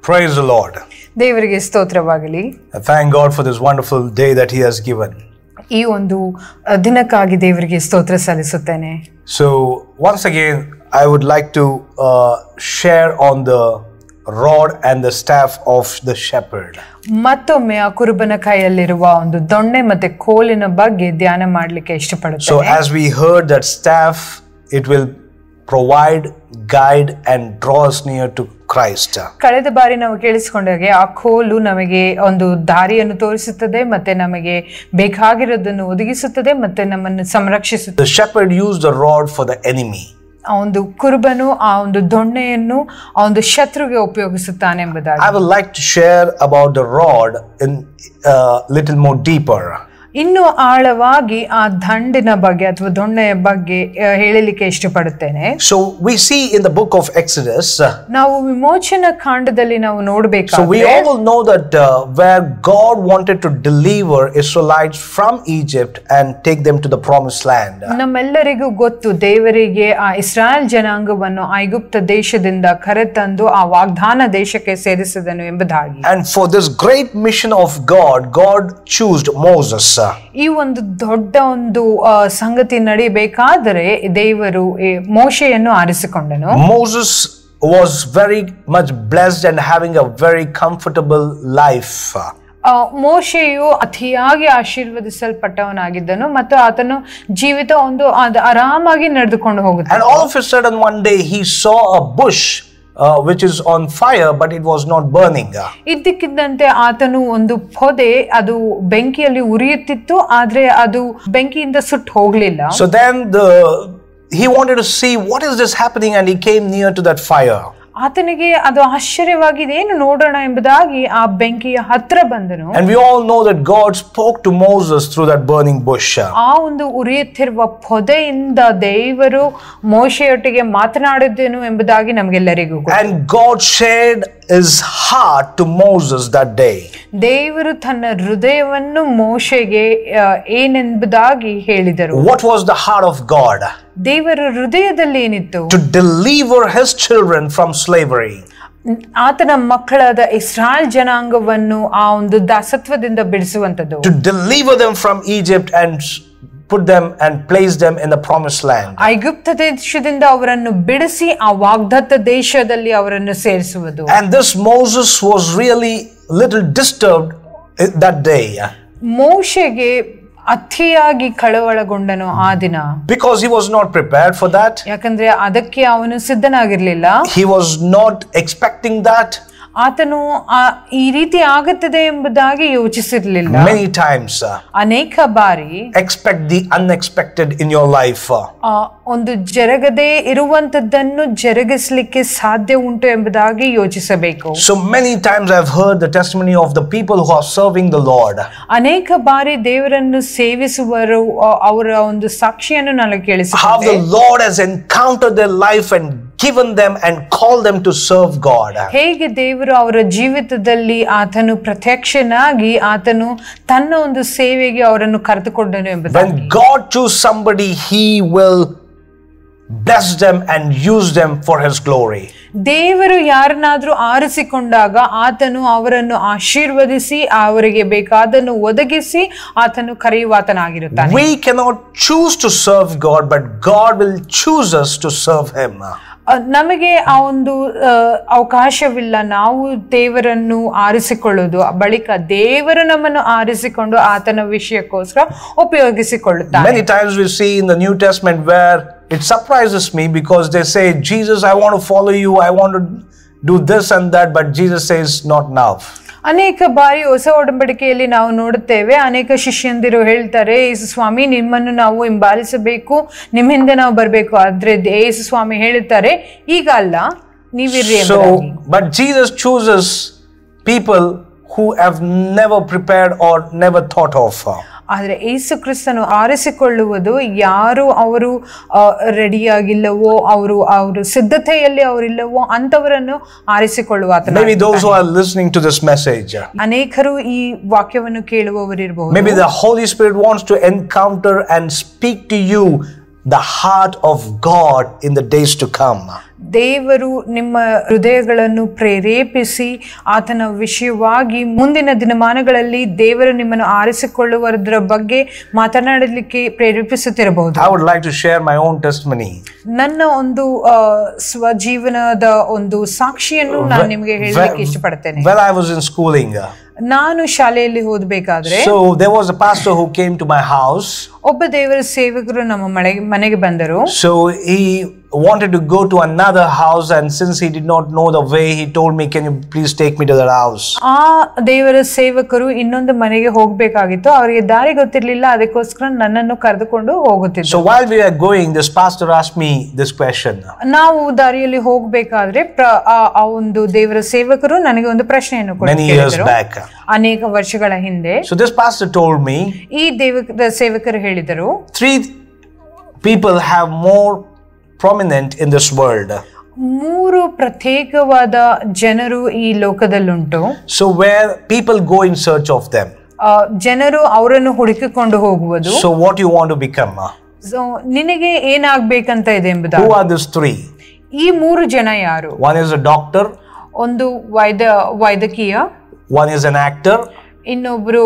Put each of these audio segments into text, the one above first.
Praise the Lord. ದೇವರಿಗೆ ಸ್ತೋತ್ರವಾಗಲಿ. Thank God for this wonderful day that He has given. ಈ ಒಂದು ದಿನಕ್ಕಾಗಿ ದೇವರಿಗೆ ಸ್ತೋತ್ರ ಸಲ್ಲಿಸುತ್ತೇನೆ. So once again, I would like to share on the rod and the staff of the shepherd. ಮತ್ತೊಮ್ಮೆ ಆ ಕುರುಬನ ಕೈಯಲ್ಲಿರುವ ಒಂದು ದೊಣ್ಣೆ ಮತ್ತೆ ಕೋಲಿನ ಬಗ್ಗೆ ಧ್ಯಾನ ಮಾಡಲಿಕ್ಕೆ ಇಷ್ಟಪಡುತ್ತೇನೆ. So as we heard that staff, it will provide, guide and draw us near to Christ. ಕಳೆದ ಬಾರಿ ನಾವು ಕೇಳಿಸಿಕೊಂಡಾಗೆ ಆ ಕೋಲು ನಮಗೆ ಒಂದು ದಾರಿಯನ್ನು ತೋರಿಸುತ್ತದೆ ಮತ್ತೆ ನಮಗೆ ಬೇಕಾಗಿರೋದನ್ನು ಒದಗಿಸುತ್ತದೆ ಮತ್ತೆ ನಮ್ಮನ್ನು ಸಂರಕ್ಷಿಸುತ್ತದೆ. The shepherd used the rod for the enemy. ಆ ಒಂದು ಕುರುಬನು ಆ ಒಂದು ದೊಣ್ಣೆಯನ್ನು ಆ ಒಂದು ಶತ್ರುಗೆ ಉಪಯೋಗಿಸುತ್ತಾನೆ ಎಂಬುದಾಗಿ. I would like to share about the rod in little more deeper. ಇನ್ನು ಆಳವಾಗಿ ಆ ದಂಡಿನ ಬಗ್ಗೆ ಅಥವಾ ದೊಣ್ಣೆಯ ಬಗ್ಗೆ ಹೇಳಲಿಕ್ಕೆ ಇಷ್ಟಪಡುತ್ತೇನೆ. So we see in the book of Exodus. ನಾವು ವಿಮೋಚನಾ ಕಾಂಡದಲ್ಲಿ ನಾವು ನೋಡಬೇಕಾದ್ರೆ. So we all know that where God wanted to deliver Israelites from Egypt and take them to the promised land. ನಮ್ಮೆಲ್ಲರಿಗೂ ಗೊತ್ತು ದೇವರಿಗೆ ಆ ಇಸ್ರಾಯೇಲ್ ಜನಾಂಗವನ್ನು ಐಗುಪ್ತ ದೇಶದಿಂದ ಕರೆತಂದು ಆ ವಾಗ್ದಾನ ದೇಶಕ್ಕೆ ಸೇರಿಸಿದನು ಎಂಬುದಾಗಿ. And for this great mission of God, God chose Moses. ಈ ಒಂದು ದೊಡ್ಡ ಒಂದು ಸಂಗತಿ ನಡೆಯಬೇಕಾದರೆ ದೇವರು ಮೋಶೆಯನ್ನು ಆರಿಸಿಕೊಂಡನು. Moses was very much blessed and having a very comfortable life. ಮೋಶೆಯು ಅತಿಯಾಗಿ ಆಶೀರ್ವದಿಸಲ್ಪಟ್ಟವನಾಗಿದ್ದನು ಮತ್ತು ಆತನು ಜೀವಿತ ಒಂದು ಆರಾಮಾಗಿ ನಡೆದುಕೊಂಡು ಹೋಗುತ್ತಾನೆ. And all of a sudden one day he saw a bush which is on fire but it was not burning. ಇದ್ದಕ್ಕಿದ್ದಂತೆ ಆತನು ಒಂದು ಪೊದೆ ಅದು ಬೆಂಕಿಯಲ್ಲಿ ಉರಿಯುತ್ತಿತ್ತು ಆದ್ರೆ ಅದು ಬೆಂಕಿಯಿಂದ ಸುಟ್ಟು ಹೋಗಲಿಲ್ಲ. So then he wanted to see what is this happening and he came near to that fire. ಆತನಿಗೆ ಅದು ಆಶ್ಚರ್ಯವಾಗಿದೆ, ಏನು ನೋಡೋಣ ಎಂಬುದಾಗಿ ಆ ಬೆಂಕಿಯ ಹತ್ರ ಬಂದನು. And we all know that God spoke to Moses through that burning bush. ಆ ಒಂದು ಉರಿಯುತ್ತಿರುವ ಪೊದೆಯಿಂದ ದೇವರು ಮೋಶೆಯೊಟ್ಟಿಗೆ ಮಾತನಾಡಿದನು ಎಂಬುದಾಗಿ ನಮಗೆಲ್ಲರಿಗೂ ಗೊತ್ತು. And God shared his heart to Moses that day. ದೇವರು ತನ್ನ ಹೃದಯವನ್ನು ಮೋಶೆಗೆ ಏನೆಂಬುದಾಗಿ ಹೇಳಿದರು. What was the heart of God? ದೇವರ ಹೃದಯದಲ್ಲಿ ಏನಿತ್ತು? To deliver his children from slavery. ಆತನ ಮಕ್ಕಳಾದ ಇಸ್ರಾಯೇಲ್ ಜನಾಂಗವನ್ನು ಆ ಒಂದು ದಾಸತ್ವದಿಂದ ಬಿಡಿಸುವಂತದ್ದು. To deliver them from Egypt and put them and place them in the promised land. ಐಗುಪ್ತ ದೇಶದಿಂದ ಅವರನ್ನು ಬಿಡಿಸಿ ಆ ವಾಗ್ದತ್ತ ದೇಶದಲ್ಲಿ ಅವರನ್ನು ಸೇರಿಸುವುದು. And this Moses was really little disturbed that day. ಮೋಶೆಗೆ ಅತಿಯಾಗಿ ಕಳವಳಗೊಂಡನು ಆ ದಿನ. Because he was not prepared for that. ಯಾಕಂದ್ರೆ ಅದಕ್ಕೆ ಅವನು ಸಿದ್ಧನಾಗಿರ್ಲಿಲ್ಲ. He was not expecting that. ಆತನು ಈ ರೀತಿ ಆಗುತ್ತದೆ ಎಂಬುದಾಗಿ ಯೋಚಿಸಿರಲಿಲ್ಲ. Many times ಅನೇಕ ಬಾರಿ expect the unexpected in your life. ಒಂದು ಜರಗದೆ ಇರುವಂತದ್ದನ್ನು ಜರುಗಿಸಲಿಕ್ಕೆ ಸಾಧ್ಯ ಉಂಟು ಎಂಬುದಾಗಿ ಯೋಚಿಸಬೇಕು. So many times I've heard the testimony of the people who are serving the Lord. ಅನೇಕ ಬಾರಿ ದೇವರನ್ನು ಸೇವಿಸುವರು ಅವರ ಒಂದು ಸಾಕ್ಷಿಯನ್ನು ನಾನು ಕೇಳಿಸಿದ್ದೇನೆ. How the Lord has encountered their life and given them and called them to serve God. ಹೇಗೆ ದೇವರು ಅವರ ಜೀವಿತದಲ್ಲಿ ಆತನು ಪ್ರತ್ಯಕ್ಷನಾಗಿ ಆತನು ತನ್ನ ಒಂದು ಸೇವೆಗೆ ಅವರನ್ನು ಕರೆದುಕೊಂಡನು ಎಂಬುದಾಗಿ. When God choose somebody, He will bless them and use them for His glory. ದೇವರು ಯಾರನ್ನಾದ್ರೂ ಆರಿಸಿಕೊಂಡಾಗ ಆತನು ಅವರನ್ನು ಆಶೀರ್ವದಿಸಿ ಅವರಿಗೆ ಬೇಕಾದನ್ನು ಒದಗಿಸಿ ಆತನು ಕರೆಯುವಾತನಾಗಿರುತ್ತಾನೆ. We cannot choose to serve God, but God will choose us to serve Him. ನಮಗೆ ಆ ಒಂದು ಅವಕಾಶವಿಲ್ಲ, ನಾವು ದೇವರನ್ನು ಆರಿಸಿಕೊಳ್ಳುವುದು, ಬಳಿಕ ದೇವರು ನಮ್ಮನ್ನು ಆರಿಸಿಕೊಂಡು ಆತನ ವಿಷಯಕ್ಕೋಸ್ಕರ ಉಪಯೋಗಿಸಿಕೊಳ್ಳುತ್ತಾರೆ. Many times we see in the New Testament where it surprises me because they say, Jesus, I want to follow you, I want to do this and that, but Jesus says, not now. ಅನೇಕ ಬಾರಿ ಹೊಸ ಒಡಂಬಡಿಕೆಯಲ್ಲಿ ನಾವು ನೋಡುತ್ತೇವೆ, ಅನೇಕ ಶಿಷ್ಯಂದಿರು ಹೇಳ್ತಾರೆ, ಯೇಸು ಸ್ವಾಮಿ ನಿಮ್ಮನ್ನು ನಾವು ಹಿಂಬಾಲಿಸಬೇಕು, ನಿಮ್ಮ ಹಿಂದೆ ನಾವು ಬರಬೇಕು, ಆದ್ರೆ ಯೇಸು ಸ್ವಾಮಿ ಹೇಳುತ್ತಾರೆ ಈಗ ಅಲ್ಲ, ನೀವಿರ್ರಿ ಎಂಬುದಾಗಿ. But Jesus chooses people who have never prepared or never thought of. ಆದರೆ ಯೇಸು ಕ್ರಿಸ್ತನು ಆರಿಸಿಕೊಳ್ಳುವುದು ಯಾರು ಅವರು ರೆಡಿಯಾಗಿಲ್ಲವೋ, ಅವರು ಸಿದ್ಧತೆಯಲ್ಲಿ ಅವರಿಲ್ಲವೋ ಅಂತವರನ್ನು ಆರಿಸಿಕೊಳ್ಳುವ. Maybe those who are listening to this message, ಅನೇಕರು ಈ ವಾಕ್ಯವನ್ನು ಕೇಳುವವರಿರಬಹುದು. Maybe the Holy Spirit wants to encounter and speak to you the heart of God in the days to come. ದೇವರು ನಿಮ್ಮ ಹೃದಯಗಳನ್ನು ಪ್ರೇರೇಪಿಸಿ ಆತನ ವಿಷಯವಾಗಿ ಮುಂದಿನ ದಿನಮಾನಗಳಲ್ಲಿ ದೇವರು ನಿಮ್ಮನ್ನು ಆರಿಸಿಕೊಳ್ಳುವುದರ ಬಗ್ಗೆ ಮಾತನಾಡಲಿಕ್ಕೆ ಪ್ರೇರೇಪಿಸುತ್ತಿರಬಹುದು. I would like to share my own testimony. ನನ್ನ ಒಂದು ಸ್ವಜೀವನದ ಒಂದು ಸಾಕ್ಷಿಯನ್ನು ನಾನು ನಿಮಗೆ ಹೇಳಲಿಕ್ಕೆ ಇಷ್ಟಪಡ್ತೇನೆ. When I was in schooling, ನಾನು ಶಾಲೆಯಲ್ಲಿ ಓದಬೇಕಾದ್ರೆ so there was a pastor who came to my house. ಒಬ್ಬ ದೇವರ ಸೇವಕರು ನಮ್ಮ ಮನೆಗೆ ಬಂದರು. So he wanted to go to another house, and since he did not know the way, he told me, can you please take me to that house? ಆ ದೇವರ ಸೇವಕರು ಇನ್ನೊಂದು ಮನೆಗೆ ಹೋಗಬೇಕಾಗಿತ್ತು. ಅವರಿಗೆ ದಾರಿ ಗೊತ್ತಿರಲಿಲ್ಲ, ಅದಕ್ಕೋಸ್ಕರ ನನ್ನನ್ನು ಕರೆದುಕೊಂಡು ಹೋಗುತ್ತಿದ್ದರು. So while we were going, this pastor asked me this question. ನಾವು ದಾರಿಯಲ್ಲಿ ಹೋಗಬೇಕಾದ್ರೆ ಆ ಒಂದು ದೇವರ ಸೇವಕರು ನನಗೆ ಒಂದು ಪ್ರಶ್ನೆಯನ್ನು Many years back. ಅನೇಕ ವರ್ಷಗಳ ಹಿಂದೆ. So this pastor told me, ಈ ದೇವರ ಸೇವಕರು ಹೇಳಿದರು, 3 people have more prominent in this world. 3 ಪ್ರತ್ಯೇಕವಾದ ಜನರು ಈ ಲೋಕದಲ್ಲುಂಟು. So where people go in search of them. ಜನರು ಅವರನ್ನು ಹುಡುಕಿಕೊಂಡು ಹೋಗುವುದು. So what you want to become? So ನಿನಗೆ ಏನಾಗಬೇಕಂತ ಇದೆ ಎಂಬುದು. Who are these 3? ಈ 3 ಜನ ಯಾರು? One is a doctor. ಒಂದು ವೈದ್ಯಕೀಯ. One is an actor. ಇನ್ನೊಬ್ರು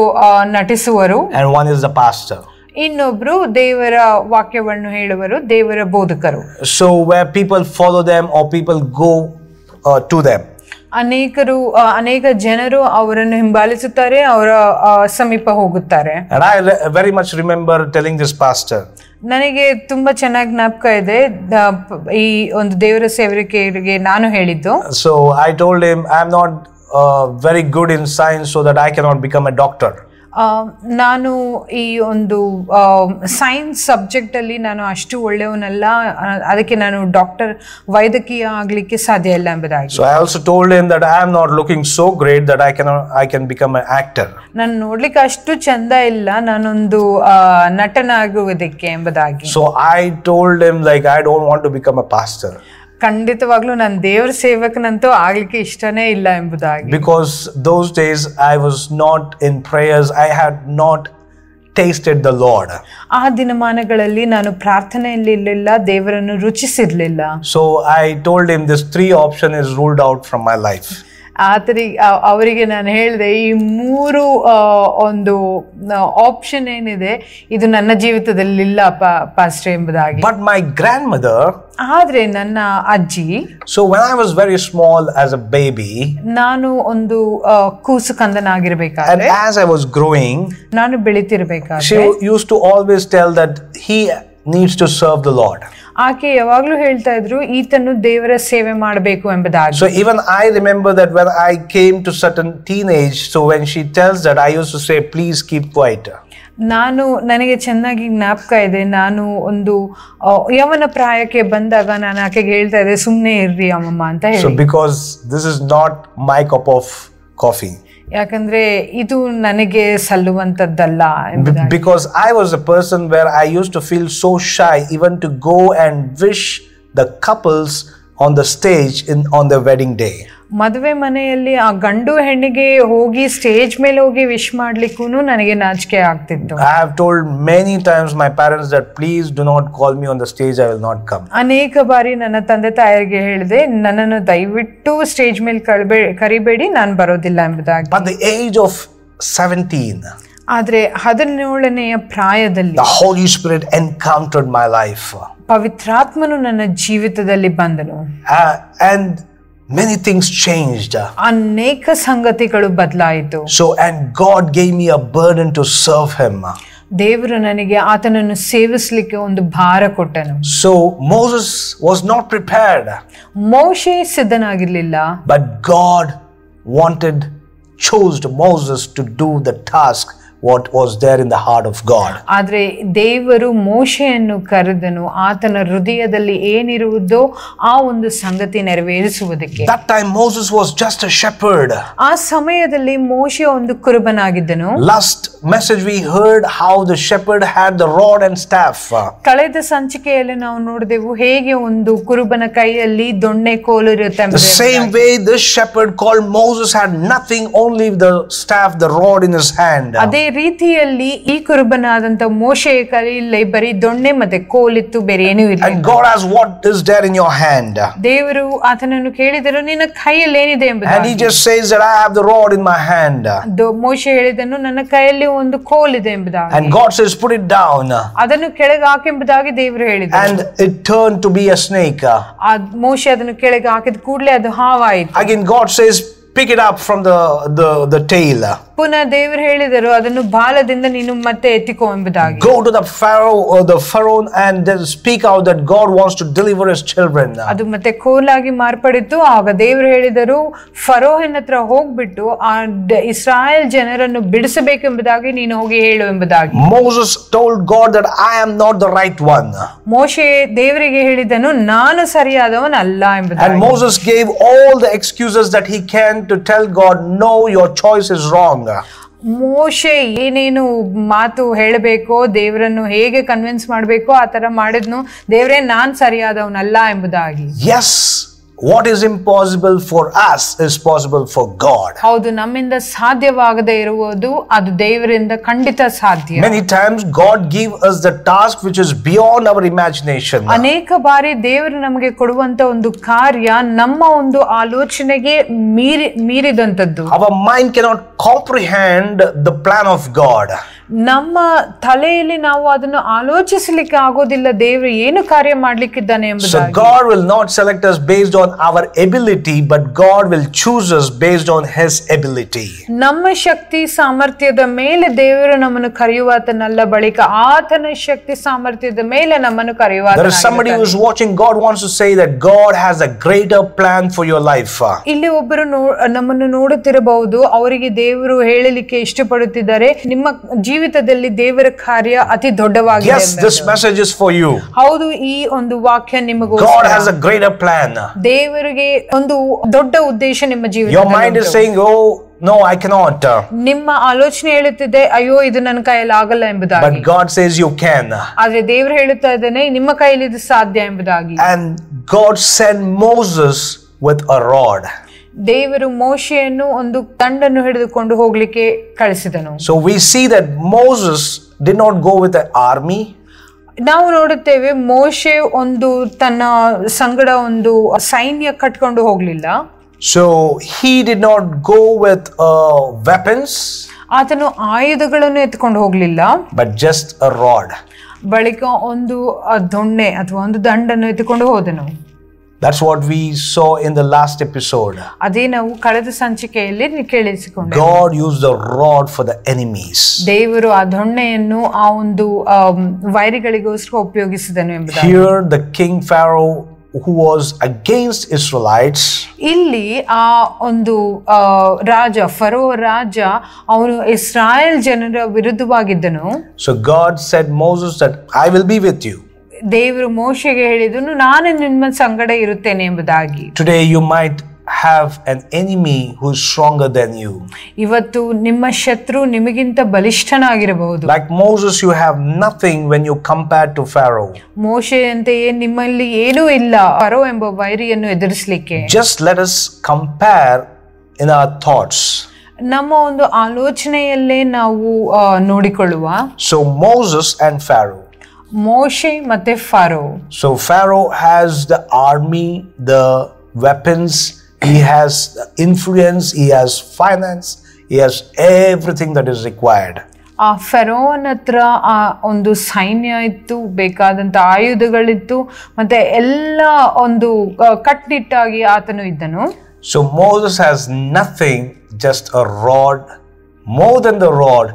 ನಟಿಸುವರು. And one is the pastor. ಇನ್ನೊಬ್ರು ದೇವರ ವಾಕ್ಯವನ್ನು ಹೇಳುವರು, ದೇವರ ಬೋಧಕರು. So where people follow them or people go to them. ಅನೇಕ ಜನರು ಅವರನ್ನು ಹಿಂಬಾಲಿಸುತ್ತಾರೆ, ಅವರ ಸಮೀಪ ಹೋಗುತ್ತಾರೆ. And I very much remember telling this pastor. ನನಗೆ ತುಂಬಾ ಚೆನ್ನಾಗಿ ಜ್ಞಾಪಕ ಇದೆ ಈ ಒಂದು ದೇವರ ಸೇವಕರಿಗೆ ನಾನು ಹೇಳಿದ್ದು. So I told him, I am not very good in science, so that I cannot become a doctor. ನಾನು ಈ ಒಂದು ಸೈನ್ಸ್ ಸಬ್ಜೆಕ್ಟ್ ಅಲ್ಲಿ ನಾನು ಅಷ್ಟು ಒಳ್ಳೆಯವನಲ್ಲ, ಅದಕ್ಕೆ ನಾನು ವೈದ್ಯಕೀಯ ಆಗ್ಲಿಕ್ಕೆ ಸಾಧ್ಯ ಇಲ್ಲ ಎಂಬುದಾಗಿ. So I also told him that I am not looking so great that I can become an actor. ನಾನು ನೋಡ್ಲಿಕ್ಕೆ ಅಷ್ಟು ಚಂದ ಇಲ್ಲ, ನಾನೊಂದು ನಟನಾಗುವುದಕ್ಕೆ ಎಂಬುದಾಗಿ. So I told him, like, I don't want to become a pastor. ಖಂಡಿತವಾಗ್ಲೂ ನಾನು ದೇವರ ಸೇವಕನಂತೂ ಆಗ್ಲಿಕ್ಕೆ ಇಷ್ಟನೇ ಇಲ್ಲ ಎಂಬುದಾಗಿ. Because those days I was not in prayers, I had not tasted the Lord. ಆ ದಿನಮಾನಗಳಲ್ಲಿ ನಾನು ಪ್ರಾರ್ಥನೆಯಲ್ಲಿ ಇರಲಿಲ್ಲ, ದೇವರನ್ನು ರುಚಿಸಿರ್ಲಿಲ್ಲ. So I told him this 3 option is ruled out from my life. ಅವರಿಗೆ ನಾನು ಹೇಳಿದೆ, ಈ 3 ಒಂದು ಆಪ್ಷನ್ ಏನಿದೆ ಇದು ನನ್ನ ಜೀವಿತದಲ್ಲಿ ಇಲ್ಲ ಪಾಸ್ಟರ್ ಎಂಬುದಾಗಿ. But my grandmother, ಆದ್ರೆ ನನ್ನ ಅಜ್ಜಿ, so when I was very small as a baby, ನಾನು ಒಂದು ಕೂಸು ಕಂದನಾಗಿರ್ಬೇಕಾದ್ರೆ, and as I was growing, ನಾನು ಬೆಳಿತಿರ್ಬೇಕಾದ್ರೆ, she used to always tell that he needs to serve the Lord. ಆಕೆ ಯಾವಾಗ್ಲೂ ಹೇಳ್ತಾ ಇದ್ರು, ಈತನು ದೇವರ ಸೇವೆ ಮಾಡಬೇಕು ಎಂಬುದಾಗಿ. So even I remember that when I came to certain teenage, so when she tells that, I used to say, please keep quiet. ನನಗೆ ಚೆನ್ನಾಗಿ ಜ್ಞಾಪಕ ಇದೆ, ನಾನು ಒಂದು ಯವನ ಪ್ರಾಯಕ್ಕೆ ಬಂದಾಗ ನಾನು ಆಕೆಗೆ ಹೇಳ್ತಾ ಇದ್ದೆ, ಸುಮ್ಮನೆ ಇರ್ರಿ ಅಮ್ಮಮ್ಮ ಅಂತ ಹೇಳಿ. So because this is not my cup of coffee. ಯಾಕಂದ್ರೆ ಇದು ನನಗೆ ಸಲ್ಲುವಂತದ್ದಲ್ಲ ಎಂಬುದಾಗಿ. Because I was a person where I used to feel so shy even to go and wish the couples on the stage on their wedding day. ಮದುವೆ ಮನೆಯಲ್ಲಿ ಆ ಗಂಡು ಹೆಣ್ಣಿಗೆ ಹೋಗಿ ಸ್ಟೇಜ್ ಮೇಲೆ ಹೋಗಿ ವಿಶ್ ಮಾಡ್ಲಿಕ್ಕೂ ನನಗೆ ನಾಚಿಕೆ ಆಗ್ತಿತ್ತು. I have told many times my parents that please do not call me on the stage, I will not come. ಅನೇಕ ಬಾರಿ ನನ್ನ ತಂದೆ ತಾಯಿಗೆ ಹೇಳಿದೆ, ನನ್ನನ್ನು ದಯವಿಟ್ಟು ಸ್ಟೇಜ್ ಮೇಲೆ ಕರಿಬೇಡಿ, ನಾನು ಬರೋದಿಲ್ಲ ಎಂಬುದಾಗಿ. But the age of 17, ಆದ್ರೆ 17ನೆಯ ಪ್ರಾಯದಲ್ಲಿ the Holy Spirit encountered my life. ಪವಿತ್ರಾತ್ಮನು ನನ್ನ ಜೀವಿತದಲ್ಲಿ ಬಂದನು. And many things changed. ಅನೇಕ ಸಂಗತಿಗಳು ಬದಲಾಯಿತು. So and God gave me a burden to serve him. ದೇವರು ನನಗೆ ಆತನನ್ನು ಸೇವಿಸಲಿಕ್ಕೆ ಒಂದು ಭಾರ ಕೊಟ್ಟನು. So Moses was not prepared. ಮೋಶೆ ಸಿದ್ಧನಾಗಿರಲಿಲ್ಲ. But God chose Moses to do the task what was there in the heart of God. ಆದರೆ ದೇವರು ಮೋಶೆಯನ್ನು ಕರೆದನು, ಆತನ ಹೃದಯದಲ್ಲಿ ಏನಿರುವುದೋ ಆ ಒಂದು ಸಂಗತಿ ನೆರವೇರಿಸುವುದಕ್ಕೆ. That time Moses was just a shepherd. ಆ ಸಮಯದಲ್ಲಿ ಮೋಶೆ ಒಂದು ಕುರುಬನಾಗಿದ್ದನು. Last message we heard how the shepherd had the rod and staff. ಕಳೆದ ಸಂಚಿಕೆಯಲ್ಲಿ ನಾವು ನೋಡಿದೆವು ಹೇಗೆ ಒಂದು ಕುರುಬನ ಕೈಯಲ್ಲಿ ದೊಣ್ಣೆ ಕೋಲು ಇರುತ್ತೆ. The same way this shepherd called Moses had nothing, only the staff, the rod in his hand. ಅದೇ ರೀತಿಯಲ್ಲಿ ಈ ಕುರುಬನಾದಂತ ಮೋಶೆಯ ಕೈಯಲ್ಲಿ ಬರೀ ದೊಣ್ಣೆ ಮತ್ತೆ ಕೋಲಿತ್ತು, ಬೇರೆ ಏನೂ ಇಲ್ಲ. And God asks, what is there in your hand? ದೇವರು ಆತನನ್ನು ಕೇಳಿದರು, ನಿನ್ನ ಕೈಯಲ್ಲಿ ಏನಿದೆ ಎಂಬುದು. And he just says that I have the rod in my hand. ಮೋಶೆ ಹೇಳಿದನು, ನನ್ನ ಕೈಯಲ್ಲಿ ಒಂದು ಕೋಲಿದೆ ಎಂಬುದಾಗಿ. And God says, put it down. ಅದನ್ನು ಕೆಳಗೆ ಹಾಕೆಂಬುದಾಗಿ ದೇವರು ಹೇಳಿದರು. And it turned to be a snake. ಮೋಶೆ ಅದನ್ನು ಕೆಳಗೆ ಹಾಕಿದ ಕೂಡಲೇ ಅದು ಹಾವಾಯಿತು. Again God says, pick it up from the tail. ಪುನಃ ದೇವರು ಹೇಳಿದರು, ಅದನ್ನು ಬಾಲದಿಂದ ನೀನು ಮತ್ತೆ ಎತ್ತಿಕೋ ಎಂಬುದಾಗಿ. Go to the Pharaoh and then speak out that God wants to deliver his children. ಅದು ಮತ್ತೆ ಕೋಲಾಗಿ ಮಾರ್ಪಡಿತು. ಆಗ ದೇವರು ಹೇಳಿದರು, ಫರೋಹನ ಹತ್ರ ಹೋಗ್ಬಿಟ್ಟು ಆ ಇಸ್ರಾಯೇಲ್ ಜನರನ್ನು ಬಿಡಿಸಬೇಕೆಂಬುದಾಗಿ ನೀನು ಹೋಗಿ ಹೇಳು ಎಂಬುದಾಗಿ. Moses told God that I am not the right one. ಮೋಶೆ ದೇವರಿಗೆ ಹೇಳಿದನು, ನಾನು ಸರಿಯಾದವನಲ್ಲ ಎಂಬುದಾಗಿ. And Moses gave all the excuses that he can to tell God, no, your choice is wrong. ಮೋಶೆ ಏನೇನು ಮಾತು ಹೇಳಬೇಕೋ, ದೇವರನ್ನು ಹೇಗೆ ಕನ್ವಿನ್ಸ್ ಮಾಡಬೇಕೋ ಆ ತರ ಮಾಡಿದ್ನು. ದೇವರೇ, ನಾನ್ ಸರಿಯಾದವನಲ್ಲ ಎಂಬುದಾಗಿ. Yes, what is impossible for us is possible for God. ಹೌದು, ನಮ್ಮಿಂದ ಸಾಧ್ಯವಾಗದೇ ಇರುವುದು ಅದು ದೇವರಿಂದ ಖಂಡಿತ ಸಾಧ್ಯ. Many times God give us the task which is beyond our imagination. ಅನೇಕ ಬಾರಿ ದೇವರು ನಮಗೆ ಕೊಡುವಂತ ಒಂದು ಕಾರ್ಯ ನಮ್ಮ ಒಂದು ಆಲೋಚನೆಗೆ ಮೀರಿದಂತದ್ದು. Our mind cannot comprehend the plan of God. ನಮ್ಮ ತಲೆಯಲ್ಲಿ ನಾವು ಅದನ್ನು ಆಲೋಚಿಸಲಿಕ್ಕೆ ಆಗೋದಿಲ್ಲ, ದೇವರು ಏನು ಕಾರ್ಯ ಮಾಡ್ಲಿಕ್ಕಿದ್ದಾನೆ ಎಂಬುದಾಗಿ. So God will not select us based on our ability, but God will choose us based on his ability. ನಮ್ಮ ಶಕ್ತಿ ಸಾಮರ್ಥ್ಯದ ಮೇಲೆ ದೇವರು ನಮ್ಮನ್ನು ಕರೆಯುವಾತನಲ್ಲ, ಬಳಿಕ ಆತನ ಶಕ್ತಿ ಸಾಮರ್ಥ್ಯದ ಮೇಲೆ ನಮ್ಮನ್ನು ಕರೆಯುವಾತ. There is somebody who is watching. God wants to say that God has a greater plan for your life. ಇಲ್ಲಿ ಒಬ್ಬರು ನಮ್ಮನ್ನು ನೋಡುತ್ತಿರಬಹುದು, ಅವರಿಗೆ ದೇವರು ಹೇಳಲಿಕ್ಕೆ ಇಷ್ಟಪಡುತ್ತಿದ್ದಾರೆ, ನಿಮ್ಮ ಜೀವಿತದಲ್ಲಿ ದೇವರ ಕಾರ್ಯ ಅತಿ ದೊಡ್ಡವಾಗಿದೆ. Yes, this message is for you. ಹೌದು, ಈ ಒಂದು ವಾಕ್ಯ ನಿಮಗೋಸ್ಕರ. God has a greater plan. ದೇವರಿಗೆ ಒಂದು ದೊಡ್ಡ ಉದ್ದೇಶ ನಿಮ್ಮ ಜೀವಿತದಲ್ಲಿ. Your mind is saying, oh no, I cannot. ನಿಮ್ಮ ಆಲೋಚನೆ ಹೇಳುತ್ತಿದೆ, ಅಯ್ಯೋ ಇದು ನನ್ನ ಕೈಯಲ್ಲಿ ಆಗಲ್ಲ ಎಂಬುದಾಗಿ. But God says you can. ಆದ್ರೆ ದೇವರು ಹೇಳುತ್ತಾ ಇದ್ದಾನೆ, ನಿಮ್ಮ ಕೈಯಲ್ಲಿ ಇದು ಸಾಧ್ಯ ಎಂಬುದಾಗಿ. And God sent Moses with a rod. ದೇವರು ಮೋಶೆಯನ್ನು ಒಂದು ದಂಡನ್ನು ಹಿಡಿದುಕೊಂಡು ಹೋಗ್ಲಿಕ್ಕೆ ಕಳಿಸಿದನು. So we see that Moses did not go with an army. ನಾವು ನೋಡುತ್ತೇವೆ, ಮೋಶೆ ಒಂದು ತನ್ನ ಸಂಗಡ ಒಂದು ಸೈನ್ಯ ಕಟ್ಕೊಂಡು ಹೋಗ್ಲಿಲ್ಲ. So he did not go with weapons. ಆತನು ಆಯುಧಗಳನ್ನು ಎತ್ಕೊಂಡು ಹೋಗ್ಲಿಲ್ಲ, but just a rod. ಬಳಿಕ ಒಂದು ದೊಣ್ಣೆ ಅಥವಾ ಒಂದು ದಂಡನ್ನು ಎತ್ಕೊಂಡು ಹೋದನು. That's what we saw in the last episode. ಅದೇ ನಾವು ಕಳೆದ ಸಂಚಿಕೆಯಲ್ಲಿ ಕೇಳಿಸಿಕೊಂಡೆ. God used the rod for the enemies. ದೇವರು ಆ ದೊಣ್ಣೆಯನ್ನು ಆ ಒಂದು ವೈರಿಗಳಿಗೋಸ್ಕರ ಉಪಯೋಗಿಸಿದನು ಎಂಬುದಾಗಿ. Here the king Pharaoh, who was against Israelites, ಇಲ್ಲಿ ಆ ಒಂದು ಫರೋ ರಾಜ, ಅವನು ಇಸ್ರಾಯೇಲ್ ಜನರ ವಿರುದ್ಧವಾಗಿದ್ದನು. So God said Moses that I will be with you. ದೇವರು ಮೋಶೆಗೆ ಹೇಳಿದನು, ನಾನು ನಿಮ್ಮ ಸಂಗಡ ಇರುತ್ತೇನೆ ಎಂಬುದಾಗಿ. Today you might have an enemy who is stronger than you. ಇವತ್ತು ನಿಮ್ಮ ಶತ್ರು ನಿಮಗಿಂತ ಬಲಿಷ್ಠನಾಗಿರಬಹುದು. Like Moses, you have nothing when you compare to Pharaoh. ಮೋಶೆಯಂತೆಯೇ ನಿಮ್ಮಲ್ಲಿ ಏನೂ ಇಲ್ಲ ಫರೋ ಎಂಬ ವೈರಿಯನ್ನು ಎದುರಿಸಲಿಕ್ಕೆ. Just let us compare in our thoughts. ನಮ್ಮ ಒಂದು ಆಲೋಚನೆಯಲ್ಲೇ ನಾವು ನೋಡಿಕೊಳ್ಳುವ. So Moses and Pharaoh. ಮೋಶೆ ಮತ್ತೆ furrow. So Pharaoh has the army, the weapons, he has influence, he has finance, he has everything that is required. ಆ ಫರೋನ ಹತ್ರ ಆ ಒಂದು ಸೈನ್ಯ ಇತ್ತು, ಬೇಕಾದಂತ ಆಯುಧಗಳಿತ್ತು, ಮತ್ತೆ ಎಲ್ಲ ಒಂದು ಕಟ್ಟುನಿಟ್ಟಾಗಿ ಆತನು ಇದ್ದನು. So Moses has nothing, just a rod. More than the rod,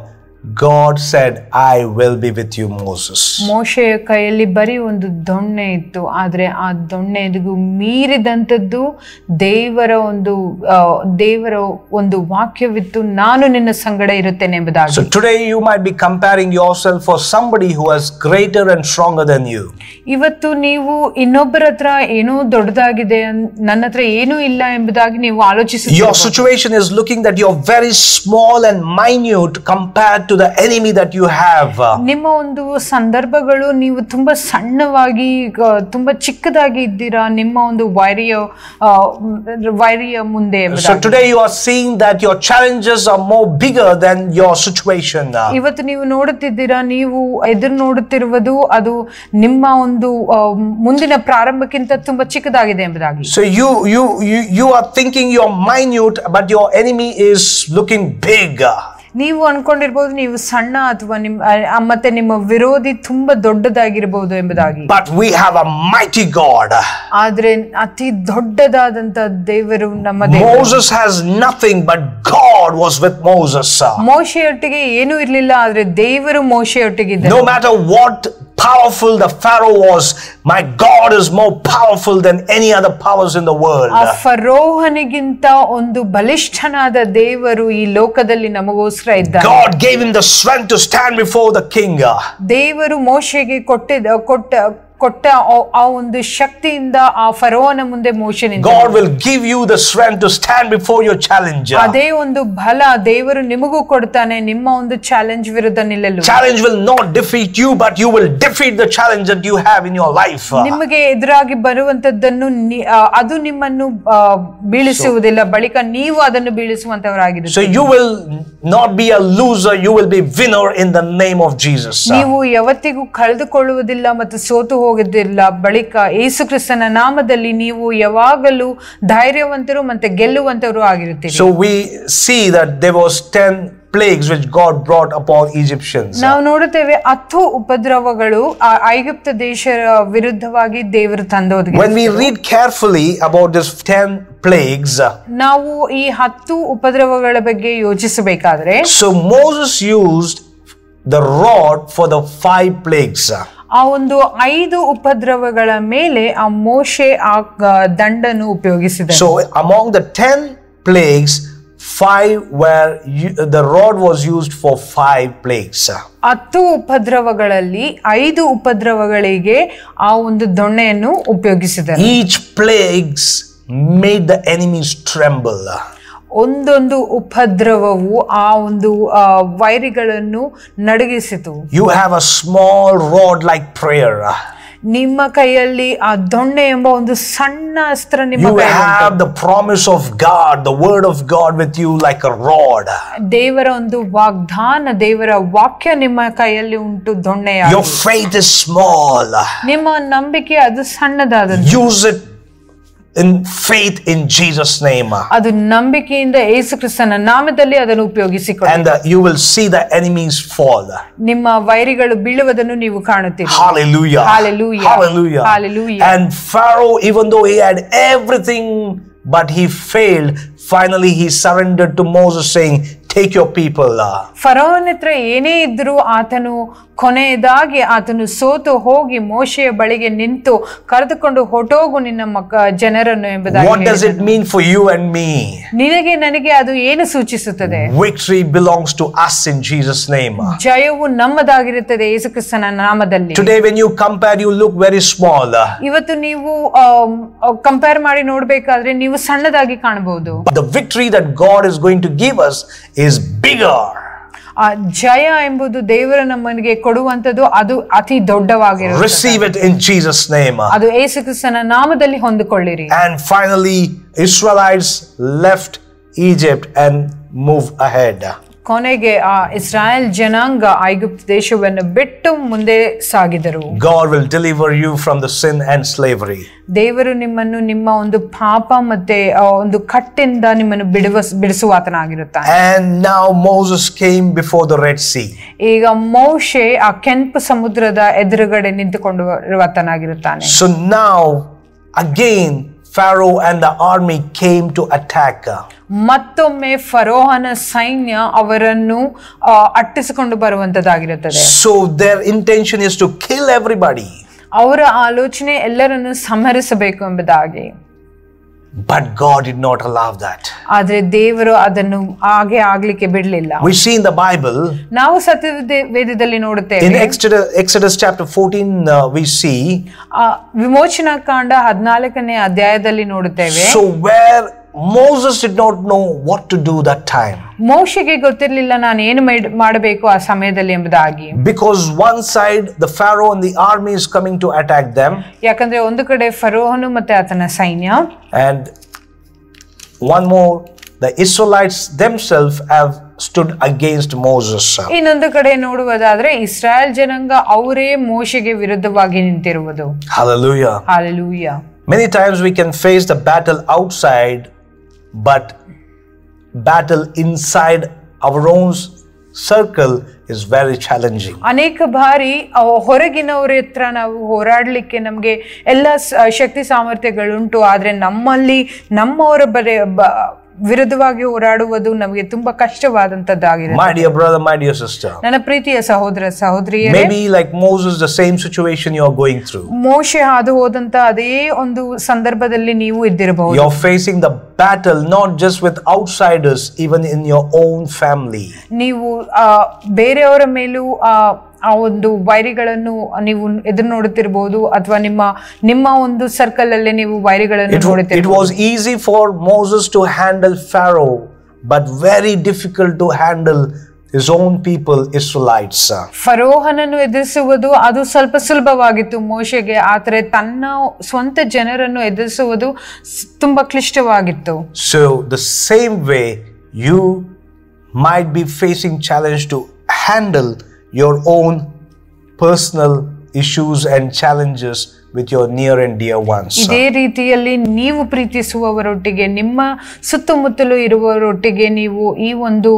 God said, I will be with you, Moses. ಮೋಶೆಯ ಕೈಯಲ್ಲಿ ಬರೀ ಒಂದು ದೊಣ್ಣೆ ಇತ್ತು, ಆದ್ರೆ ಆ ದೊಣ್ಣೆಗೂ ಮೀರಿದಂಥದ್ದು ದೇವರ ಒಂದು ವಾಕ್ಯವಿತ್ತು, ನಾನು ನಿನ್ನ ಸಂಗಡ ಇರುತ್ತೇನೆ ಎಂಬುದಾಗಿ. So today you might be comparing yourself for somebody who is greater and stronger than you. ಇವತ್ತು ನೀವು ಇನ್ನೊಬ್ಬರ ಹತ್ರ ಏನೋ ದೊಡ್ಡದಾಗಿದೆ, ನನ್ನ ಹತ್ರ ಏನೂ ಇಲ್ಲ ಎಂಬುದಾಗಿ ನೀವು ಆಲೋಚಿಸುತ್ತೀರಿ. Your situation is looking that you're very small and minute compared to the enemy that you have. ನಿಮ್ಮ ಒಂದು ಸಂದರ್ಭಗಳು ನೀವು ತುಂಬಾ ಸಣ್ಣವಾಗಿ ತುಂಬಾ ಚಿಕ್ಕದಾಗಿ ಇದ್ದೀರಾ ನಿಮ್ಮ ಒಂದು ವೈರಿಯ ಮುಂದೆ. So today you are seeing that your challenges are more bigger than your situation. ಇವತ್ತು ನೀವು ನೋಡುತ್ತಿದ್ದೀರಾ, ನೀವು ಎದುರು ನೋಡುತ್ತಿರುವುದು ಅದು ನಿಮ್ಮ ಒಂದು ಮುಂದಿನ ಪ್ರಾರಂಭಕ್ಕಿಂತ ತುಂಬಾ ಚಿಕ್ಕದಾಗಿದೆ ಎಂಬುದಾಗಿ. So you are thinking you're minute, but your enemy is looking big. ನೀವು ಅನ್ಕೊಂಡಿರ್ಬಹುದು ನೀವು ಸಣ್ಣ ಅಥವಾ ಮತ್ತೆ ನಿಮ್ಮ ವಿರೋಧಿ ತುಂಬಾ ದೊಡ್ಡದಾಗಿರಬಹುದು ಎಂಬುದಾಗಿ. But we have a mighty God. ಆದ್ರೆ ಅತಿ ದೊಡ್ಡದಾದಂತ ದೇವರು ನಮ್ಮ ದೇವರು. Moses has nothing, but God was with Moses. ಮೋಶೆಯೊಟ್ಟಿಗೆ ಏನೂ ಇರಲಿಲ್ಲ, ಆದ್ರೆ ದೇವರು ಮೋಶೆಯೊಟ್ಟಿಗೆ ಇದ್ದರು. No matter what powerful the Pharaoh was, my God is more powerful than any other powers in the world. ಆ ಫರೋಹನಿಗಿಂತ ಒಂದು ಬಲಿಷ್ಠನಾದ ದೇವರು ಈ ಲೋಕದಲ್ಲಿ ನಮಗೋಸ್ಕರ ಇದ್ದಾನೆ. God gave him the strength to stand before the king. ದೇವರು ಮೋಶೆಗೆ ಕೊಟ್ಟ ಆ ಒಂದು ಶಕ್ತಿಯಿಂದ ಆ ಫರೋಹನ ಮುಂದೆ ಮೋಶೆ ನಿಂತನು. God will give you the strength to stand before your challenge. ಅದೇ ಒಂದು ಬಲ ದೇವರು ನಿಮಗೂ ಕೊಡ್ತಾನೆ ನಿಮ್ಮ ಒಂದು ಚಾಲೆಂಜ್ ವಿರುದ್ಧ ನಿಲ್ಲಲು. Challenge will not defeat you, but you will defeat the challenge that you have in your life. ನಿಮಗೆ ಎದುರಾಗಿ ಬರುವಂತದ್ದನ್ನು ಅದು ನಿಮ್ಮನ್ನು ಬೀಳಿಸುವುದಿಲ್ಲ, ಬಳಿಕ ನೀವು ಅದನ್ನು ಬೀಳಿಸುವಂತವರಾಗಿರುತ್ತೀರಿ. So you will not be a loser, you will be winner in the name of Jesus. ನೀವು ಯಾವತ್ತಿಗೂ ಕಳೆದುಕೊಳ್ಳುವುದಿಲ್ಲ ಮತ್ತು ಸೋತು ಹೋಗುವುದಿಲ್ಲ, ಬಳಿಕ ಯೇಸು ಕ್ರಿಸ್ತನ ನಾಮದಲ್ಲಿ ನೀವು ಯಾವಾಗಲೂ ಧೈರ್ಯವಂತರು ಮತ್ತು ಗೆಲ್ಲುವಂತರು ಆಗಿರುತ್ತೀರಿ. So we see that there was 10 plagues which God brought upon Egyptians. ನಾವು ನೋಡುತ್ತೇವೆ 10 ಉಪದ್ರವಗಳು ಐಗುಪ್ತ ದೇಶದ ವಿರುದ್ಧವಾಗಿ ದೇವರು ತಂದೋದು. When we read carefully about this 10 plagues, ನಾವು ಈ 10 ಉಪದ್ರವಗಳ ಬಗ್ಗೆ ಯೋಚಿಸಬೇಕಾದ್ರೆ, so Moses used the rod for the 5 plagues. ಆ ಒಂದು 5 ಉಪದ್ರವಗಳ ಮೇಲೆ ಆ ಮೋಶೆ ಆ ದಂಡನ್ನು ಉಪಯೋಗಿಸಿದ. So among the 10 plagues, 5 were the rod was used for 5 plagues. 10 ಉಪದ್ರವಗಳಲ್ಲಿ 5 ಉಪದ್ರವಗಳಿಗೆ ಆ ಒಂದು ದೊಣ್ಣೆಯನ್ನು ಉಪಯೋಗಿಸಿದರು. Each plagues made the enemies tremble. ಒಂದೊಂದು ಉಪದ್ರವವು ಆ ಒಂದು ವೈರಿಗಳನ್ನು ನಡುಗಿಸಿತು. You have a small rod like prayer. ನಿಮ್ಮ ಕೈಯಲ್ಲಿ ಆ ದೊಣ್ಣೆ ಎಂಬ ಒಂದು ಸಣ್ಣ ಅಸ್ತ್ರ ನಿಮ್ಮ ಕೈಯಲ್ಲಿ. You have the promise of God, the word of God with you like a rod. ದೇವರ ಒಂದು ವಾಗ್ದಾನ, ದೇವರ ವಾಕ್ಯ ನಿಮ್ಮ ಕೈಯಲ್ಲಿ ಉಂಟು ದೊಣ್ಣೆಯಾಗಿ. Your faith is small. ನಿಮ್ಮ ನಂಬಿಕೆ ಅದು ಸಣ್ಣದಾದದ್ದು. Use it in faith in Jesus name. ಅದು ನಂಬಿಕೆಯಿಂದ ಯೇಸು ಕ್ರಿಸ್ತನ ನಾಮದಲ್ಲಿ ಅದನ್ನು ಉಪಯೋಗಿಸಿಕೊಳ್ಳಿ. And you will see the enemies fall. ನಿಮ್ಮ ವೈರಿಗಳು ಬೀಳುವುದನ್ನು ನೀವು ಕಾಣುತ್ತೀರಿ. Hallelujah. Hallelujah. Hallelujah. Hallelujah. And Pharaoh, even though he had everything, but he failed. Finally, he surrendered to Moses, saying, "Take your people." ಫರೋಹನ ಹತ್ರ ಏನೇ ಇದ್ರೂ ಆತನು ಕೊನೆಯದಾಗಿ ಆತನು ಸೋತು ಹೋಗಿ ಮೋಶೆಯ ಬಳಿಗೆ ನಿಂತು ಕರೆದುಕೊಂಡು ಹೊರಟೋಗು ನಿನ್ನ ಜನರನ್ನು ಎಂಬುದಾಗಿ. What does it mean for you and me? ನಿನಗೆ ನನಗೆ ಅದು ಏನು ಸೂಚಿಸುತ್ತದೆ? Victory belongs to us in Jesus name. ಜಯವು ನಮ್ಮದಾಗಿರುತ್ತದೆ ಯೇಸು ಕ್ರಿಸ್ತನ ನಾಮದಲ್ಲಿ. Today when you compare, you look very small. ಇವತ್ತು ನೀವು ಕಂಪೇರ್ ಮಾಡಿ ನೋಡಬೇಕಾದ್ರೆ ನೀವು ಸಣ್ಣದಾಗಿ ಕಾಣಬಹುದು. The victory that God is going to give us is bigger. ಆ ಜಯ ಎಂಬುದು ದೇವರು ನಮಗೆ ಕೊಡುವಂತದ್ದು ಅದು ಅತಿ ದೊಡ್ಡವಾಗಿರುತ್ತದೆ. Receive it in Jesus name. ಅದು ಯೇಸು ಕ್ರಿಸ್ತನ ನಾಮದಲ್ಲಿ ಹೊಂದಿಕೊಳ್ಳಿರಿ. And finally Israelites left Egypt and moved ahead. ಕೊನೆಗೆ ಆ ಇಸ್ರಾಯೇಲ್ ಜನಾಂಗ ಐಗುಪ್ತ ದೇಶವನ್ನು ಬಿಟ್ಟು ಮುಂದೆ ಸಾಗಿದರು. God will deliver you from the sin and slavery. ದೇವರು ನಿಮ್ಮನ್ನು ನಿಮ್ಮ ಒಂದು ಪಾಪ ಮತ್ತೆ ಒಂದು ಕಟ್ಟಿಂದ ನಿಮ್ಮನ್ನು ಬಿಡಿಸುವಾತನಾಗಿರುತ್ತಾನೆ. And now Moses came before the Red Sea. ಈಗ ಮೋಶೆ ಆ ಕೆಂಪು ಸಮುದ್ರದ ಎದುರುಗಡೆ ನಿಂತುಕೊಂಡು ಇರುವಾತನಾಗಿರುತ್ತಾನೆ. So now again Pharaoh and the army came to attack. ಮತ್ತೊಮ್ಮೆ ಫರೋಹನ ಸೈನ್ಯ ಅವರನ್ನು ಅಟ್ಟಿಸಿಕೊಂಡು ಬರುವಂತದ್ದಾಗಿರುತ್ತದೆ. So their intention is to kill everybody. ಅವರ ಆಲೋಚನೆ ಎಲ್ಲರನ್ನು ಸಂಹರಿಸಬೇಕು ಎಂಬುದಾಗಿ. But God did not allow that. ಆದ್ರೆ ದೇವರು ಅದನ್ನು ಹಾಗೆ ಆಗ್ಲಿಕ್ಕೆ ಬಿಡಲಿಲ್ಲ. We see in the Bible, ನಾವು ಸತ್ಯವೇದದಲ್ಲಿ ನೋಡುತ್ತೇವೆ. in Exodus chapter 14 we see, ವಿಮೋಚನಾ ಕಾಂಡ 14ನೇ ಅಧ್ಯಾಯದಲ್ಲಿ ನೋಡುತ್ತೇವೆ. so where Moses did not know what to do that time. ಮೋಶೆಗೆ ಗೊತ್ತಿರಲಿಲ್ಲ ನಾನು ಏನು ಮಾಡಬೇಕು ಆ ಸಮಯದಲ್ಲಿ ಎಂಬುದಾಗಿ. Because one side the Pharaoh and the army is coming to attack them. ಯಾಕಂದ್ರೆ ಒಂದು ಕಡೆ ಫರೋಹನು ಮತ್ತೆ ಆತನ ಸೈನ್ಯ. And one more, the Israelites themselves have stood against Moses. ಇನ್ನೊಂದು ಕಡೆ ನೋಡುವುದಾದ್ರೆ ಇಸ್ರಾಯೇಲ್ ಜನಾಂಗ ಅವರೇ ಮೋಶೆಗೆ ವಿರುದ್ಧವಾಗಿ ನಿಂತಿರುವುದು. Hallelujah. Hallelujah. Many times we can face the battle outside, but battle inside our own circle is very challenging. ಅನೇಕ ಬಾರಿ ಹೊರಗಿನವರ ಹತ್ರ ನಾವು ಹೋರಾಡಲಿಕ್ಕೆ ನಮಗೆ ಎಲ್ಲ ಶಕ್ತಿ ಸಾಮರ್ಥ್ಯಗಳುಂಟು, ಆದ್ರೆ ನಮ್ಮಲ್ಲಿ ನಮ್ಮವರ ವಿರುದ್ಧವಾಗಿ ಹೋರಾಡುವುದು ನಮಗೆ ತುಂಬಾ ಕಷ್ಟವಾದಂತದ್ದಾಗಿದೆ. My dear brother, my dear sister, ನನ್ನ ಪ್ರೀತಿಯ ಸಹೋದರ ಸಹೋದರಿಯರೇ, maybe like Moses, the same situation you are going through. ಮೋಶೆ ಹಾದು ಹೋದಂತ ಅದೇ ಒಂದು ಸಂದರ್ಭದಲ್ಲಿ ನೀವು ಇದ್ದಿರಬಹುದು. You are facing the battle not just with outsiders, even in your own family. ನೀವು ಬೇರೆಯವರ ಮೇಲೂ ಆ ಒಂದು ವೈರಿಗಳನ್ನು ನೀವು ಎದುರು ನೋಡುತ್ತಿರಬಹುದು, ಅಥವಾ ನಿಮ್ಮ ಒಂದು ಸರ್ಕಲ್ ಅಲ್ಲಿ ನೀವು ವೈರಿಗಳನ್ನು ನೋಡುತ್ತಿರಬಹುದು. It was easy for Moses to handle Pharaoh, but very difficult to handle his own people, Israelites. ಫರೋಹನನ್ನು ಎದುರಿಸುವುದು ಅದು ಸ್ವಲ್ಪ ಸುಲಭವಾಗಿತ್ತು ಮೋಶೆಗೆ, ಆದರೆ ತನ್ನ ಸ್ವಂತ ಜನರನ್ನು ಎದುರಿಸುವುದು ತುಂಬಾ ಕ್ಲಿಷ್ಟವಾಗಿತ್ತು. So the same way you might be facing challenge to handle your own personal issues and challenges with your near and dear ones. ಇದೇ ರೀತಿಯಲ್ಲಿ ನೀವು ಪ್ರೀತಿಸುವವರೊಟ್ಟಿಗೆ, ನಿಮ್ಮ ಸುತ್ತಮುತ್ತಲು ಇರುವವರೊಟ್ಟಿಗೆ ನೀವು ಈ ಒಂದು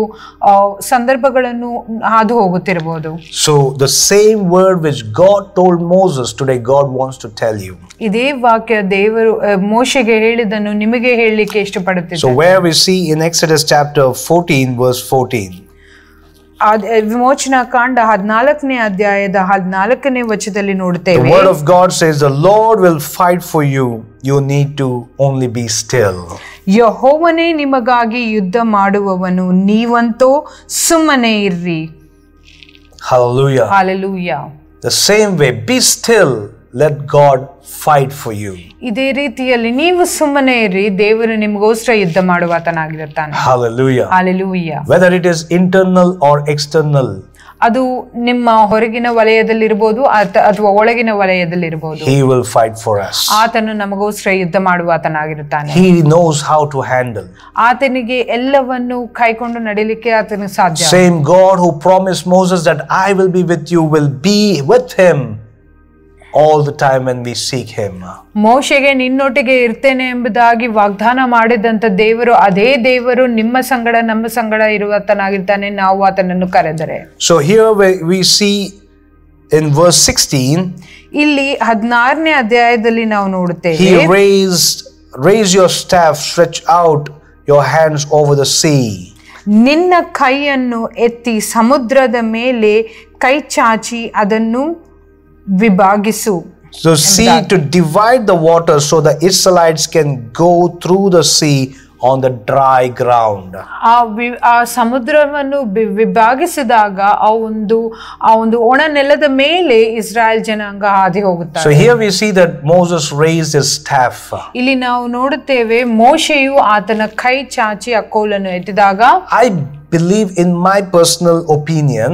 ಸಂದರ್ಭಗಳನ್ನು ಹಾದು ಹೋಗುತ್ತಿರಬಹುದು. So the same word which God told Moses, today God wants to tell you. ಇದೇ ವಾಕ್ಯ ದೇವರು ಮೋಶೆಗೆ ಹೇಳಿದನ್ನು ನಿಮಗೆ ಹೇಳಲಿಕ್ಕೆ ಇಷ್ಟಪಡುತ್ತಿದ್ದಾರೆ. So where we see in Exodus chapter 14 verse 14. ವಿಮೋಚನಾ ಕಾಂಡ 14ನೇ ಅಧ್ಯಾಯದ 14ನೇ ವಚನದಲ್ಲಿ ನೋಡುತ್ತೇವೆ. The word of God says the Lord will fight for you, you need to only be still. ಯೆಹೋವನೇ ನಿಮಗಾಗಿ ಯುದ್ಧ ಮಾಡುವವನು, ನೀವಂತೂ ಸುಮ್ಮನೆ ಇರ್ರಿ. Hallelujah. Hallelujah. The same way, be still, let God fight for you. ಇದೇ ರೀತಿಯಲ್ಲಿ ನೀವು ಸುಮ್ಮನೆ ಇರಿ, ದೇವರು ನಿಮಗೋಸ್ಕರ ಯುದ್ಧ ಮಾಡುವಾತನಾಗಿರುತ್ತಾನೆ. Hallelujah. Hallelujah. Whether it is internal or external, ಅದು ನಿಮ್ಮ ಹೊರಗಿನ ವಲಯದಲ್ಲಿರಬಹುದು ಅಥವಾ ಒಳಗಿನ ವಲಯದಲ್ಲಿರಬಹುದು, He will fight for us. ಆತನು ನಮಗೋಸ್ಕರ ಯುದ್ಧ ಮಾಡುವಾತನಾಗಿರುತ್ತಾನೆ. He knows how to handle. ಆತನಿಗೆ ಎಲ್ಲವನ್ನು ಕೈಕೊಂಡು ನಡಿಲಿಕ್ಕೆ ಆತನಿಗೆ ಸಾಧ್ಯ. Same God who promised Moses that I will be with you will be with him all the time when we seek him. ಮೋಶೆಗೆ ನಿನ್ನೊಟ್ಟಿಗೆ ಇರ್ತೇನೆ ಎಂಬುದಾಗಿ ವಾಗ್ದಾನ ಮಾಡಿದಂತ ದೇವರು, ಅದೇ ದೇವರು ನಿಮ್ಮ ಸಂಗಡ ನಮ್ಮ ಸಂಗಡ ಇರುವಾತನಾಗಿರ್ತಾನೆ ನಾವು ಆತನನ್ನು ಕರೆದರೆ. So here we see in verse 16, ಇಲ್ಲಿ 16ನೇ ಅಧ್ಯಾಯದಲ್ಲಿ ನಾವು ನೋಡುತ್ತೇವೆ, He raise your staff, stretch out your hands over the sea. ನಿನ್ನ ಕೈಯನ್ನು ಎತ್ತಿ ಸಮುದ್ರದ ಮೇಲೆ ಕೈ ಚಾಚಿ ಅದನ್ನು ವಿಭಾಗಿಸು. So see to divide the water so the Israelites can go through the sea on the dry ground. ಆ ಸಮುದ್ರವನ್ನು ವಿಭಾಗಿಸಿದಾಗ ಆ ಒಂದು ಒಣ ನೆಲದ ಮೇಲೆ ಇಸ್ರಾಯೇಲ್ ಜನಾಂಗ ಹಾದಿ ಹೋಗುತ್ತಾರೆ. So here we see that Moses raised his staff. ಇಲ್ಲಿ ನಾವು ನೋಡುತ್ತೇವೆ ಮೋಶೆಯು ಆತನ ಕೈ ಚಾಚಿ ಆ ಕೋಲನ್ನು ಎತ್ತಿದಾಗ, I believe in my personal opinion,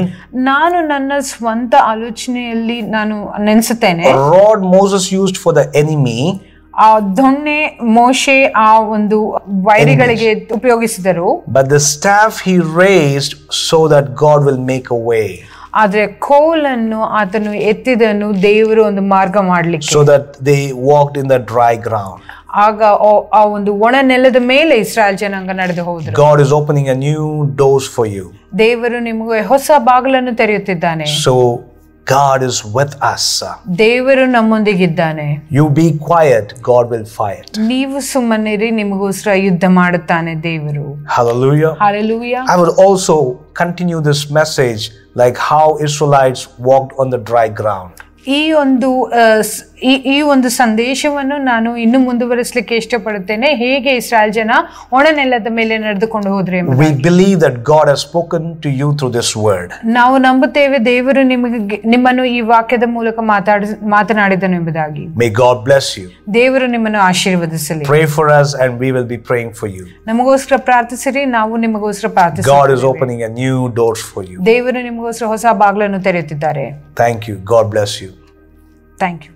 ನಾನು ನನ್ನ ಸ್ವಂತ ಆಲೋಚನೆಯಲ್ಲಿ ನಾನು ನೆನೆಸುತ್ತೇನೆ, a rod Moses used for the enemy, ಆ ದೊಣ್ಣೆ ಮೋಶೆ ಆ ಒಂದು ವೈರಿಗಳಿಗೆ ಉಪಯೋಗಿಸಿದರು, but the staff he raised so that God will make a way. ಆದ್ರೆ ಕೋಲನ್ನು ಆತನು ಎತ್ತಿದನು ದೇವರು ಒಂದು ಮಾರ್ಗ ಮಾಡ್ಲಿಕ್ಕೆ, so that they walked in the dry ground. ಆಗ ಆ ಒಂದು ಒಣ ನೆಲದ ಮೇಲೆ ಇಸ್ರಾಯೇಲ್ ಜನಾಂಗ ನಡೆದು ಹೋದರು. God is opening a new doors for you. ದೇವರು ನಿಮಗೆ ಹೊಸ ಬಾಗಿಲನ್ನು ತೆರೆಯುತ್ತಿದ್ದಾನೆ. So God is with us. ದೇವರು ನಮ್ಮೊಂದಿಗಿದ್ದಾನೆ. You be quiet, God will fight. ನೀವು ಸುಮ್ಮನಿರಿ, ನಿಮಗೋಸ್ಕರ ಯುದ್ಧ ಮಾಡುತ್ತಾನೆ ದೇವರು. Hallelujah. Hallelujah. I will also continue this message like how Israelites walked on the dry ground. ಈ ಒಂದು ಈ ಒಂದು ಸಂದೇಶವನ್ನು ನಾನು ಇನ್ನು ಮುಂದುವರಿಸಲಿಕ್ಕೆ ಇಷ್ಟಪಡುತ್ತೇನೆ. ಹೇಗೆ ಇಸ್ರಾಯೇಲ್ ಜನ ಒಣನೆಲದ ಮೇಲೆ ನಡೆದುಕೊಂಡು ಹೋದ್ರೆ. We believe that God has spoken to you through this word. ನಾವು ನಂಬುತ್ತೇವೆ ದೇವರು ನಿಮ್ಮನ್ನು ಈ ವಾಕ್ಯದ ಮೂಲಕ ಮಾತನಾಡಿದನು ಎಂಬುದಾಗಿ. May God bless you. ದೇವರು ನಿಮ್ಮನ್ನು ಆಶೀರ್ವದಿಸಲಿ. Pray for us and we will be praying for you. ನಮಗೋಸ್ಕರ ಪ್ರಾರ್ಥಿಸಿರಿ, ನಾವು ನಿಮಗೋಸ್ಕರ ಪ್ರಾರ್ಥಿಸುತ್ತೇವೆ. God is opening a new doors for you. ದೇವರು ನಿಮಗೋಸ್ಕರ ಹೊಸ ಬಾಗಿಲನ್ನು ತೆರೆಯುತ್ತಿದ್ದಾರೆ. Thank you. God bless you. Thank you.